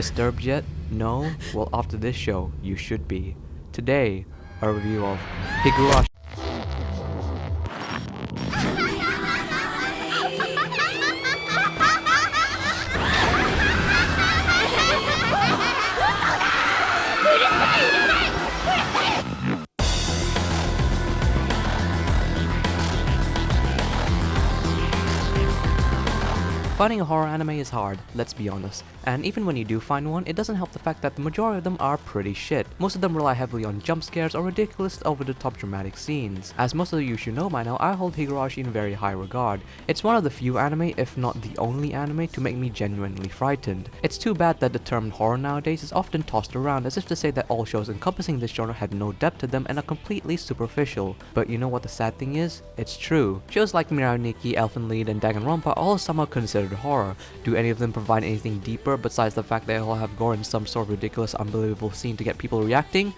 Disturbed yet? No? Well, after this show, you should be. Today, a review of Higurashi. Finding a horror anime is hard, let's be honest, and even when you do find one, it doesn't help the fact that the majority of them are pretty shit. Most of them rely heavily on jump scares or ridiculous over-the-top dramatic scenes. As most of you should know by now, I hold Higurashi in very high regard. It's one of the few anime, if not the only anime, to make me genuinely frightened. It's too bad that the term horror nowadays is often tossed around as if to say that all shows encompassing this genre have no depth to them and are completely superficial. But you know what the sad thing is? It's true. Shows like Mirai Nikki, Elfen Lied, and Danganronpa are all somehow considered horror. Do any of them provide anything deeper besides the fact they all have gore in some sort of ridiculous, unbelievable scene to get people reacting?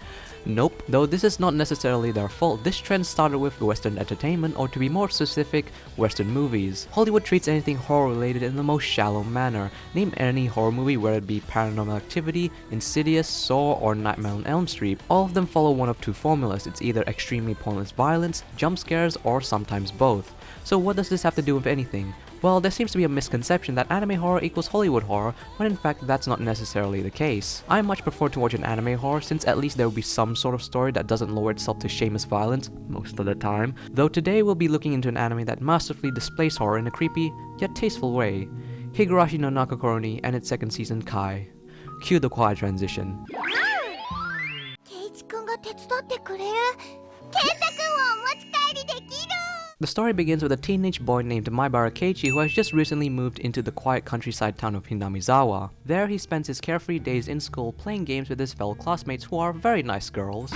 Nope. Though this is not necessarily their fault, this trend started with Western entertainment, or to be more specific, Western movies. Hollywood treats anything horror related in the most shallow manner. Name any horror movie, whether it be Paranormal Activity, Insidious, Saw, or Nightmare on Elm Street. All of them follow one of two formulas. It's either extremely pointless violence, jump scares, or sometimes both. So what does this have to do with anything? Well, there seems to be a misconception that anime horror equals Hollywood horror, when in fact that's not necessarily the case. I much prefer to watch an anime horror since at least there will be some sort of story that doesn't lower itself to shameless violence, most of the time. Though today we'll be looking into an anime that masterfully displays horror in a creepy, yet tasteful way. Higurashi no Naku Koro Ni and its second season Kai. Cue the Kawai transition. The story begins with a teenage boy named Maibara Keiichi who has just recently moved into the quiet countryside town of Hinamizawa. There he spends his carefree days in school playing games with his fellow classmates who are very nice girls.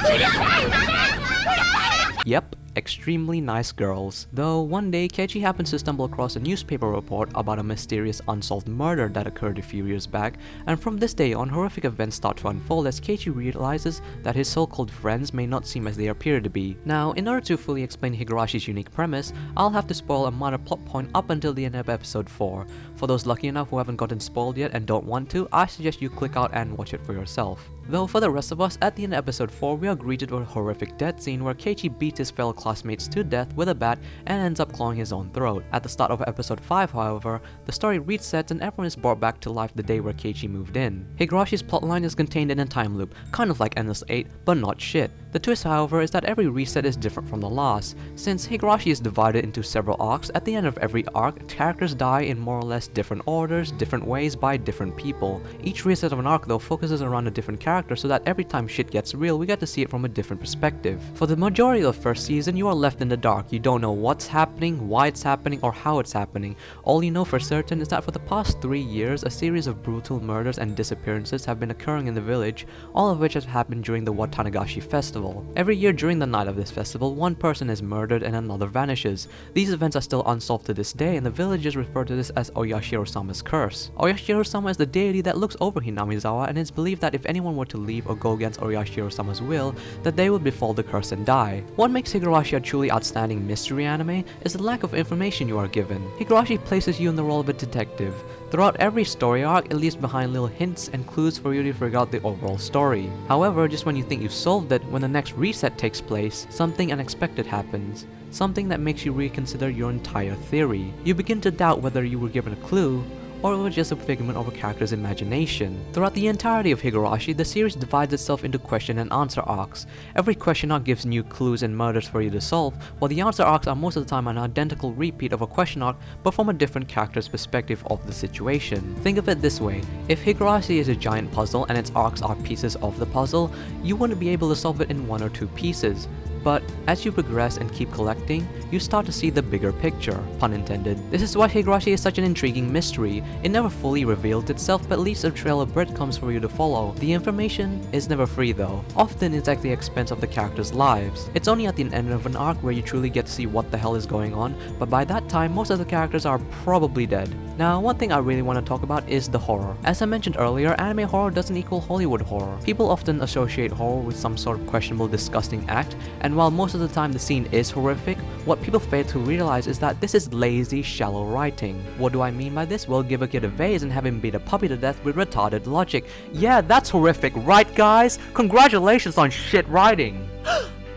Yep, extremely nice girls. Though one day Keiichi happens to stumble across a newspaper report about a mysterious unsolved murder that occurred a few years back, and from this day on horrific events start to unfold as Keiichi realizes that his so-called friends may not seem as they appear to be. Now, in order to fully explain Higurashi's unique premise, I'll have to spoil a minor plot point up until the end of episode 4. For those lucky enough who haven't gotten spoiled yet and don't want to, I suggest you click out and watch it for yourself. Though for the rest of us, at the end of episode 4 we are greeted with a horrific death scene where Keiichi beats his fellow classmates to death with a bat and ends up clawing his own throat. At the start of episode 5 however, the story resets and everyone is brought back to life the day where Keiichi moved in. Higurashi's plotline is contained in a time loop, kind of like Endless 8, but not shit. The twist however is that every reset is different from the last. Since Higurashi is divided into several arcs, at the end of every arc, characters die in more or less different orders, different ways by different people. Each reset of an arc though focuses around a different character so that every time shit gets real, we get to see it from a different perspective. For the majority of the first season, you are left in the dark. You don't know what's happening, why it's happening, or how it's happening. All you know for certain is that for the past 3 years, a series of brutal murders and disappearances have been occurring in the village, all of which has happened during the Watanagashi festival. Every year during the night of this festival, one person is murdered and another vanishes. These events are still unsolved to this day, and the villagers refer to this as Oyashiro-sama's curse. Oyashiro-sama is the deity that looks over Hinamizawa, and it's believed that if anyone were to leave or go against Oyashiro-sama's will, that they would befall the curse and die. What makes Higurashi a truly outstanding mystery anime is the lack of information you are given. Higurashi places you in the role of a detective. Throughout every story arc, it leaves behind little hints and clues for you to figure out the overall story. However, just when you think you've solved it, when the next reset takes place, something unexpected happens. Something that makes you reconsider your entire theory. You begin to doubt whether you were given a clue, or it was just a figment of a character's imagination. Throughout the entirety of Higurashi, the series divides itself into question and answer arcs. Every question arc gives new clues and murders for you to solve, while the answer arcs are most of the time an identical repeat of a question arc, but from a different character's perspective of the situation. Think of it this way: if Higurashi is a giant puzzle and its arcs are pieces of the puzzle, you wouldn't be able to solve it in 1 or 2 pieces. But as you progress and keep collecting, you start to see the bigger picture, pun intended. This is why Higurashi is such an intriguing mystery. It never fully reveals itself but leaves a trail of breadcrumbs for you to follow. The information is never free though. Often it's at the expense of the characters' lives. It's only at the end of an arc where you truly get to see what the hell is going on, but by that time most of the characters are probably dead. Now, one thing I really want to talk about is the horror. As I mentioned earlier, anime horror doesn't equal Hollywood horror. People often associate horror with some sort of questionable, disgusting act, and while most of the time the scene is horrific, What people fail to realize is that this is lazy, shallow writing. What do I mean by this? Well, give a kid a vase and have him beat a puppy to death with retarded logic. Yeah, that's horrific, right guys? Congratulations on shit writing!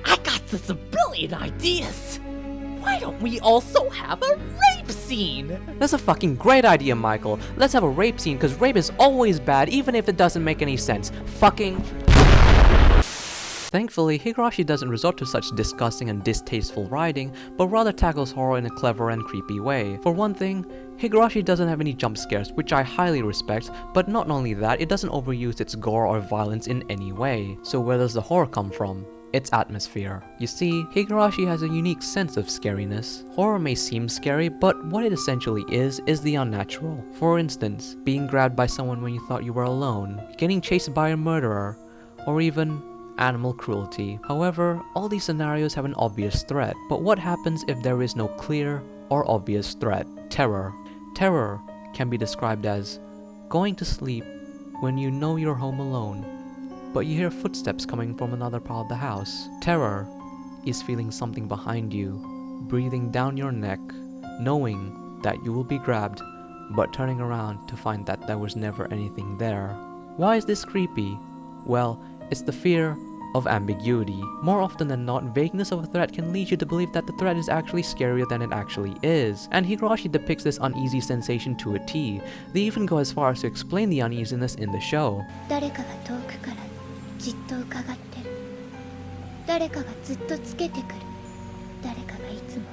I got this brilliant ideas! Why don't we also have a rape scene? That's a fucking great idea, Michael. Let's have a rape scene, cause rape is always bad, even if it doesn't make any sense. Fucking... Thankfully, Higurashi doesn't resort to such disgusting and distasteful writing, but rather tackles horror in a clever and creepy way. For one thing, Higurashi doesn't have any jump scares, which I highly respect, but not only that, it doesn't overuse its gore or violence in any way. So where does the horror come from? Its atmosphere. You see, Higurashi has a unique sense of scariness. Horror may seem scary, but what it essentially is the unnatural. For instance, being grabbed by someone when you thought you were alone, getting chased by a murderer, or even animal cruelty. However, all these scenarios have an obvious threat, but what happens if there is no clear or obvious threat? Terror. Terror can be described as going to sleep when you know you're home alone, but you hear footsteps coming from another part of the house. Terror is feeling something behind you, breathing down your neck, knowing that you will be grabbed, but turning around to find that there was never anything there. Why is this creepy? Well, it's the fear of ambiguity. More often than not, vagueness of a threat can lead you to believe that the threat is actually scarier than it actually is, and Higurashi depicts this uneasy sensation to a T. They even go as far as to explain the uneasiness in the show. 誰かが遠くからじっと伺ってる。誰かがずっとつけてくる。誰かがいつも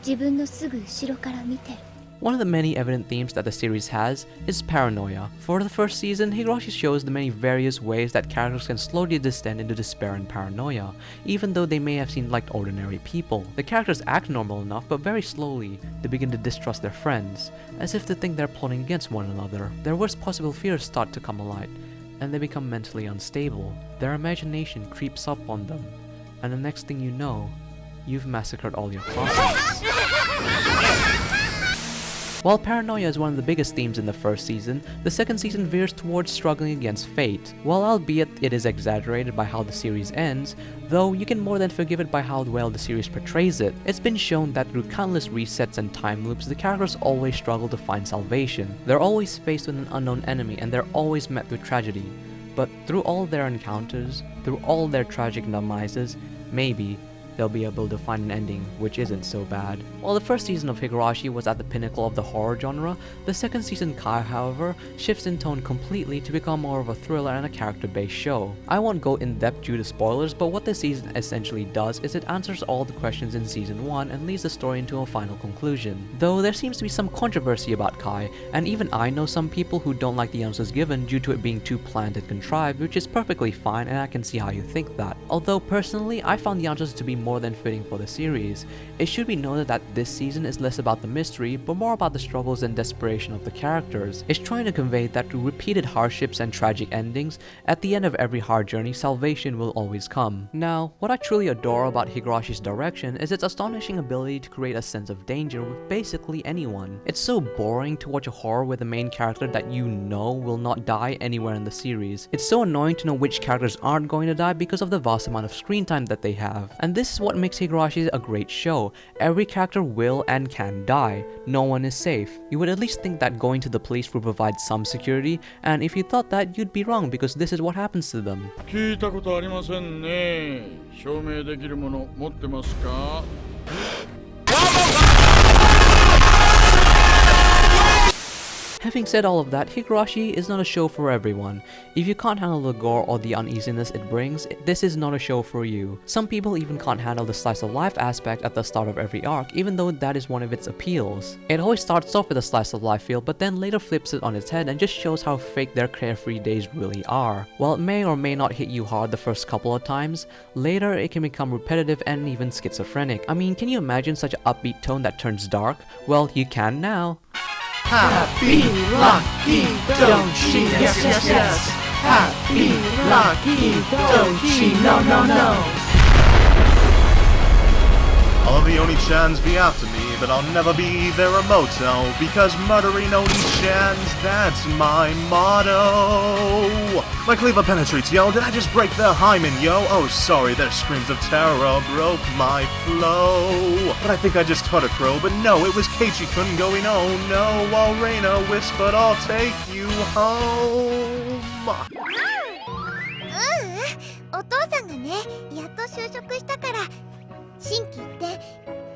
自分のすぐ後ろから見てる。 One of the many evident themes that the series has is paranoia. For the first season, Higurashi shows the many various ways that characters can slowly descend into despair and paranoia, even though they may have seemed like ordinary people. The characters act normal enough, but very slowly, they begin to distrust their friends, as if to think they're plotting against one another. Their worst possible fears start to come alight, and they become mentally unstable. Their imagination creeps up on them, and the next thing you know, you've massacred all your classmates. While paranoia is one of the biggest themes in the first season, the second season veers towards struggling against fate. While albeit it is exaggerated by how the series ends, though you can more than forgive it by how well the series portrays it. It's been shown that through countless resets and time loops, the characters always struggle to find salvation. They're always faced with an unknown enemy, and they're always met with tragedy. But through all their encounters, through all their tragic demises, maybe they'll be able to find an ending which isn't so bad. While the first season of Higurashi was at the pinnacle of the horror genre, the second season Kai, however, shifts in tone completely to become more of a thriller and a character-based show. I won't go in depth due to spoilers, but what this season essentially does is it answers all the questions in season 1 and leads the story into a final conclusion. Though there seems to be some controversy about Kai, and even I know some people who don't like the answers given due to it being too planned and contrived, which is perfectly fine, and I can see how you think that. Although personally, I found the answers to be more than fitting for the series. It should be noted that this season is less about the mystery, but more about the struggles and desperation of the characters. It's trying to convey that through repeated hardships and tragic endings, at the end of every hard journey, salvation will always come. Now, what I truly adore about Higurashi's direction is its astonishing ability to create a sense of danger with basically anyone. It's so boring to watch a horror with a main character that you know will not die anywhere in the series. It's so annoying to know which characters aren't going to die because of the vast amount of screen time that they have. And this is what makes Higurashi a great show. Every character will and can die. No one is safe. You would at least think that going to the police would provide some security, and if you thought that, you'd be wrong because this is what happens to them. 聞いたことありませんね。証明できるもの持ってますか? Having said all of that, Higurashi is not a show for everyone. If you can't handle the gore or the uneasiness it brings, this is not a show for you. Some people even can't handle the slice of life aspect at the start of every arc, even though that is one of its appeals. It always starts off with a slice of life feel, but then later flips it on its head and just shows how fake their carefree days really are. While it may or may not hit you hard the first couple of times, later it can become repetitive and even schizophrenic. I mean, can you imagine such an upbeat tone that turns dark? Well, you can now. Happy, lucky, Dochy, yes, yes, yes. Happy, lucky, Dochy, no, no, no. All of the Oni-chans be after me, but I'll never be their Emoto, because murdering Oni-chans, that's my motto. My cleaver penetrates, yo. Did I just break their hymen, yo? Oh, sorry, their screams of terror broke my flow. But I think I just heard a crow, but no, it was Keiichi-kun going, oh no, while Rena whispered, I'll take you home. お父さんがね、やっと就職したから新規行って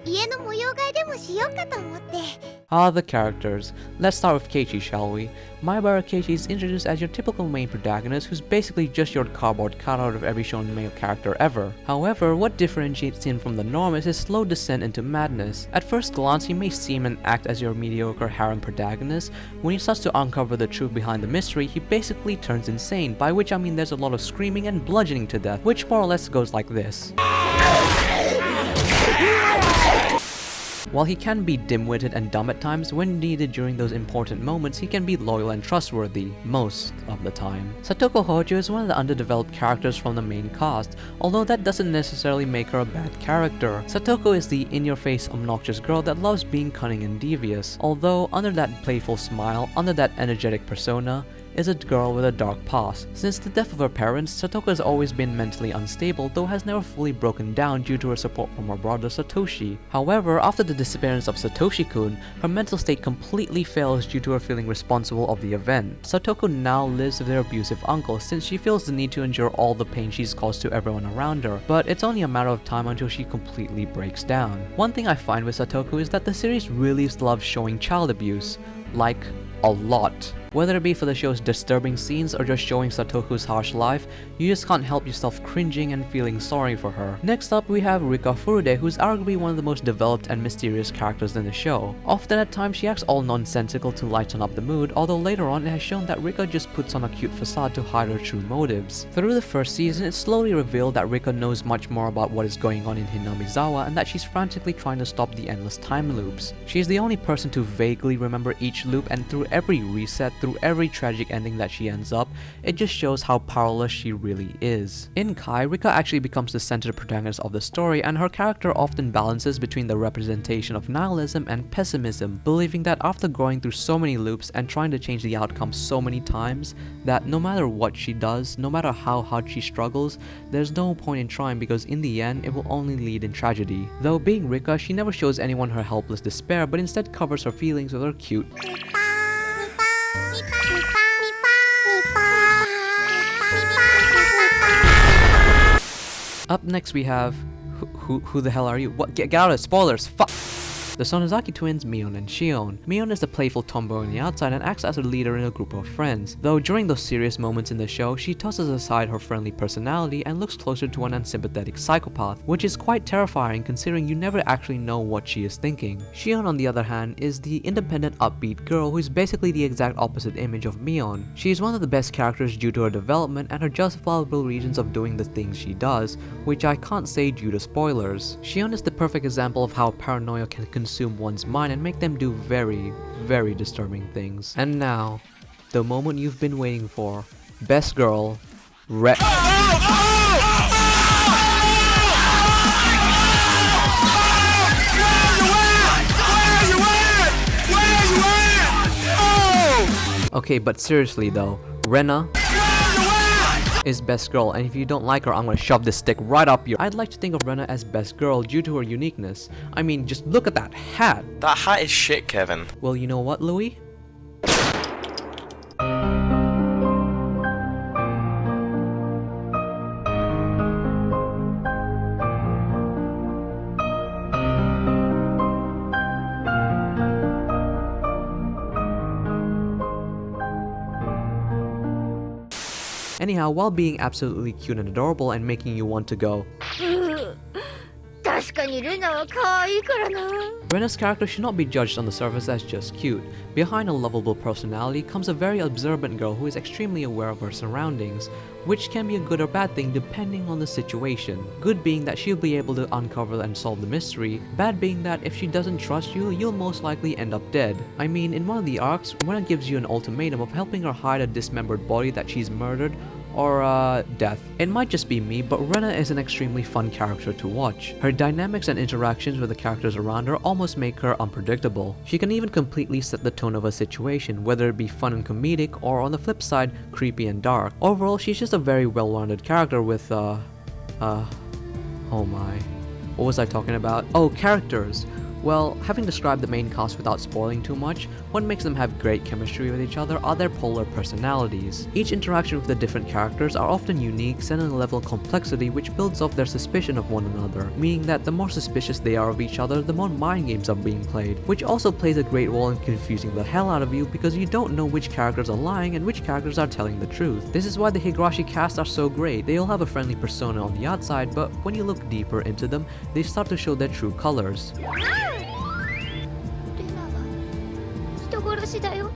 家の模様替えでもしようかと思って。 The characters. Let's start with Keiichi, shall we? Maebara Keiichi is introduced as your typical main protagonist who's basically just your cardboard cutout of every shonen male character ever. However, what differentiates him from the norm is his slow descent into madness. At first glance, he may seem and act as your mediocre harem protagonist. When he starts to uncover the truth behind the mystery, he basically turns insane, by which I mean there's a lot of screaming and bludgeoning to death, which more or less goes like this. While he can be dim-witted and dumb at times, when needed during those important moments, he can be loyal and trustworthy, most of the time. Satoko Hojo is one of the underdeveloped characters from the main cast, although that doesn't necessarily make her a bad character. Satoko is the in-your-face, obnoxious girl that loves being cunning and devious, although under that playful smile, under that energetic persona, is a girl with a dark past. Since the death of her parents, Satoko has always been mentally unstable, though has never fully broken down due to her support from her brother Satoshi. However, after the disappearance of Satoshi-kun, her mental state completely fails due to her feeling responsible of the event. Satoko now lives with her abusive uncle since she feels the need to endure all the pain she's caused to everyone around her, but it's only a matter of time until she completely breaks down. One thing I find with Satoko is that the series really loves showing child abuse. Like, a lot. Whether it be for the show's disturbing scenes or just showing Satoku's harsh life, you just can't help yourself cringing and feeling sorry for her. Next up, we have Rika Furude, who's arguably one of the most developed and mysterious characters in the show. Often at times, she acts all nonsensical to lighten up the mood, although later on it has shown that Rika just puts on a cute facade to hide her true motives. Through the first season, it's slowly revealed that Rika knows much more about what is going on in Hinamizawa and that she's frantically trying to stop the endless time loops. She's the only person to vaguely remember each loop, and through every reset, through every tragic ending that she ends up, it just shows how powerless she really is. In Kai, Rika actually becomes the central protagonist of the story, and her character often balances between the representation of nihilism and pessimism, believing that after going through so many loops and trying to change the outcome so many times, that no matter what she does, no matter how hard she struggles, there's no point in trying because in the end, it will only lead in tragedy. Though being Rika, she never shows anyone her helpless despair, but instead covers her feelings with her cute Up next we have... Who the hell are you? What? Get out of spoilers! Fuck! The Sonozaki twins, Mion and Shion. Mion is the playful tomboy on the outside and acts as a leader in a group of friends. Though during those serious moments in the show, she tosses aside her friendly personality and looks closer to an unsympathetic psychopath, which is quite terrifying considering you never actually know what she is thinking. Shion, on the other hand, is the independent, upbeat girl who is basically the exact opposite image of Mion. She is one of the best characters due to her development and her justifiable reasons of doing the things she does, which I can't say due to spoilers. Shion is the perfect example of how paranoia can consume one's mind and make them do very, very disturbing things. And now, the moment you've been waiting for. Best girl, Okay, but seriously though, Rena is best girl, and if you don't like her, I'm gonna shove this stick right up your... I'd like to think of Rena as best girl due to her uniqueness. I mean, just look at that hat! That hat is shit, Kevin. Well, you know what, Louis? Anyhow, while being absolutely cute and adorable and making you want to go, Rena's character should not be judged on the surface as just cute. Behind a lovable personality comes a very observant girl who is extremely aware of her surroundings, which can be a good or bad thing depending on the situation. Good being that she'll be able to uncover and solve the mystery, bad being that if she doesn't trust you, you'll most likely end up dead. I mean, in one of the arcs, Rena gives you an ultimatum of helping her hide a dismembered body that she's murdered, or death. It might just be me, but Rena is an extremely fun character to watch. Her dynamics and interactions with the characters around her almost make her unpredictable. She can even completely set the tone of a situation, whether it be fun and comedic or on the flip side, creepy and dark. Overall, she's just a very well-rounded character with oh my. What was I talking about? Oh, characters. Well, having described the main cast without spoiling too much, what makes them have great chemistry with each other are their polar personalities. Each interaction with the different characters are often unique, setting a level of complexity which builds off their suspicion of one another, meaning that the more suspicious they are of each other, the more mind games are being played, which also plays a great role in confusing the hell out of you because you don't know which characters are lying and which characters are telling the truth. This is why the Higurashi cast are so great. They all have a friendly persona on the outside, but when you look deeper into them, they start to show their true colors. 人殺しだよ。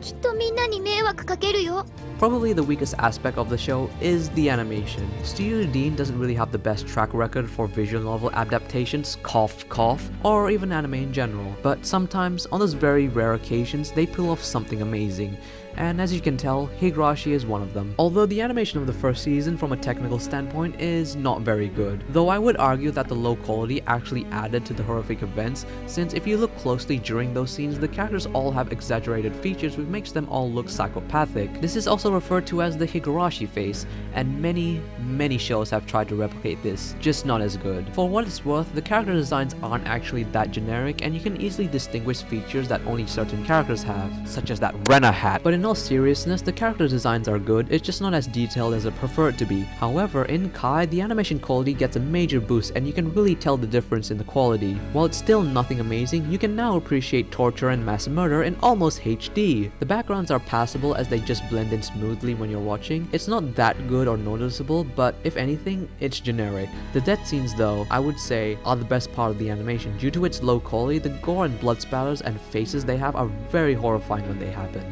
きっとみんなに迷惑かけるよ。 Probably the weakest aspect of the show is the animation. Studio Dean doesn't really have the best track record for visual novel adaptations, cough cough, or even anime in general, but sometimes, on those very rare occasions, they pull off something amazing. And as you can tell, Higurashi is one of them. Although the animation of the first season from a technical standpoint is not very good, though I would argue that the low quality actually added to the horrific events, since if you look closely during those scenes, the characters all have exaggerated features which makes them all look psychopathic. This is also referred to as the Higurashi face, and many shows have tried to replicate this, just not as good. For what it's worth, the character designs aren't actually that generic, and you can easily distinguish features that only certain characters have, such as that Rena hat. But in all seriousness, the character designs are good, it's just not as detailed as I prefer it to be. However, in Kai, the animation quality gets a major boost and you can really tell the difference in the quality. While it's still nothing amazing, you can now appreciate torture and mass murder in almost HD. The backgrounds are passable as they just blend in smoothly when you're watching. It's not that good or noticeable, but if anything, it's generic. The death scenes though, I would say, are the best part of the animation. Due to its low quality, the gore and blood spatters and faces they have are very horrifying when they happen.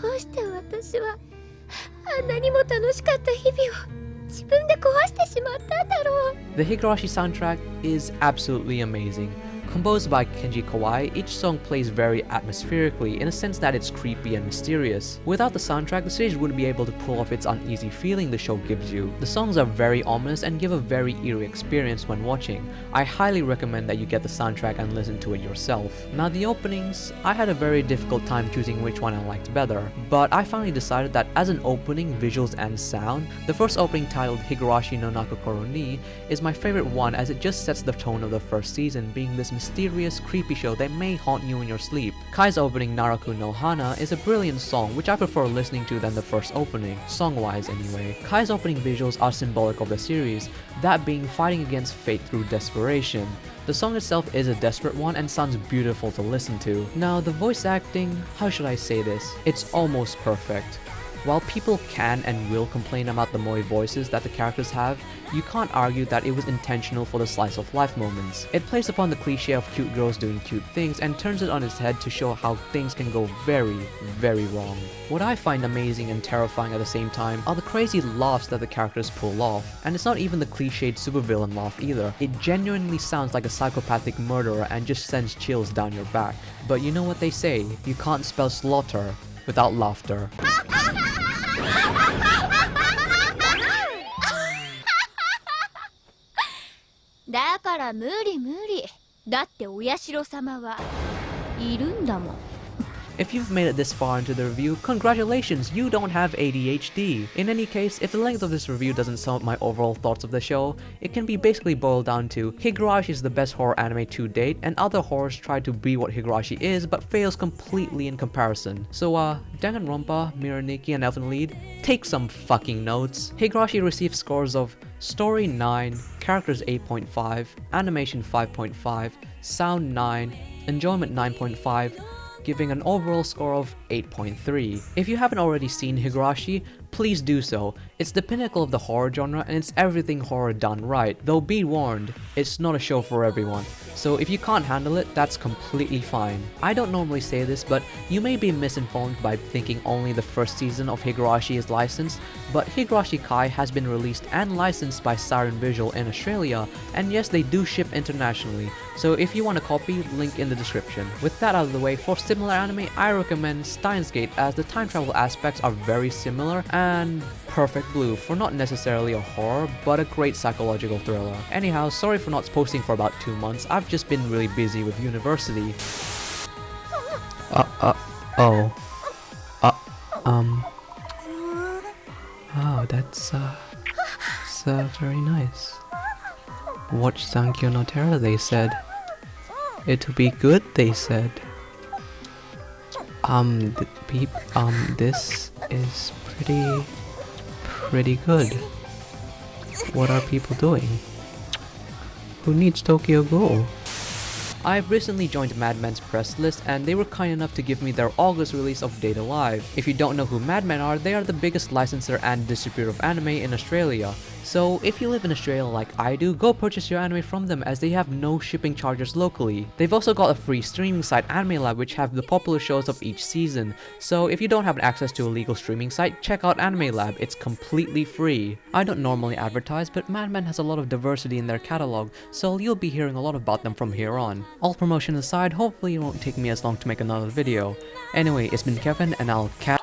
どうして私はあんなにも楽しかった日々を自分で壊してしまったんだろう。 The Higurashi soundtrack is absolutely amazing. Composed by Kenji Kawai, each song plays very atmospherically in a sense that it's creepy and mysterious. Without the soundtrack, the series wouldn't be able to pull off its uneasy feeling the show gives you. The songs are very ominous and give a very eerie experience when watching. I highly recommend that you get the soundtrack and listen to it yourself. Now the openings, I had a very difficult time choosing which one I liked better, but I finally decided that as an opening, visuals and sound, the first opening titled Higurashi no Naku Koro Ni is my favorite one as it just sets the tone of the first season, being this mysterious, creepy show that may haunt you in your sleep. Kai's opening Naraku no Hana is a brilliant song which I prefer listening to than the first opening, song-wise anyway. Kai's opening visuals are symbolic of the series, that being fighting against fate through desperation. The song itself is a desperate one and sounds beautiful to listen to. Now the voice acting, how should I say this? It's almost perfect. While people can and will complain about the moe voices that the characters have, you can't argue that it was intentional for the slice of life moments. It plays upon the cliche of cute girls doing cute things and turns it on its head to show how things can go very, very wrong. What I find amazing and terrifying at the same time are the crazy laughs that the characters pull off, and it's not even the cliched supervillain laugh either. It genuinely sounds like a psychopathic murderer and just sends chills down your back. But you know what they say, you can't spell slaughter without laughter. だから無理無理。だってお社様はいるんだもん。 If you've made it this far into the review, congratulations, you don't have ADHD. In any case, if the length of this review doesn't sum up my overall thoughts of the show, it can be basically boiled down to Higurashi is the best horror anime to date, and other horrors try to be what Higurashi is but fails completely in comparison. So Danganronpa, Miraniki, and Elfen Lied, take some fucking notes. Higurashi received scores of Story 9, Characters 8.5, Animation 5.5, Sound 9, Enjoyment 9.5, giving an overall score of 8.3. If you haven't already seen Higurashi, please do so. It's the pinnacle of the horror genre and it's everything horror done right, though be warned, it's not a show for everyone. So if you can't handle it, that's completely fine. I don't normally say this, but you may be misinformed by thinking only the first season of Higurashi is licensed, but Higurashi Kai has been released and licensed by Siren Visual in Australia, and yes, they do ship internationally, so if you want a copy, link in the description. With that out of the way, for similar anime, I recommend Steins Gate, as the time travel aspects are very similar, and Perfect Blue for not necessarily a horror, but a great psychological thriller. Anyhow, sorry for not posting for about 2 months, I've just been really busy with university. Oh, that's very nice. Watch Sankyo no Terror, they said. It'll be good, they said. This is pretty good. What are people doing? Who needs Tokyo Ghoul? I've recently joined Madman's press list, and they were kind enough to give me their August release of Date Alive. If you don't know who Madman are, they are the biggest licensor and distributor of anime in Australia. So if you live in Australia like I do, go purchase your anime from them, as they have no shipping charges locally. They've also got a free streaming site, AnimeLab, which have the popular shows of each season. So if you don't have access to a legal streaming site, check out AnimeLab, it's completely free. I don't normally advertise, but Madman has a lot of diversity in their catalog, so you'll be hearing a lot about them from here on. All promotion aside, hopefully it won't take me as long to make another video. Anyway, it's been Kevin, and I'll catch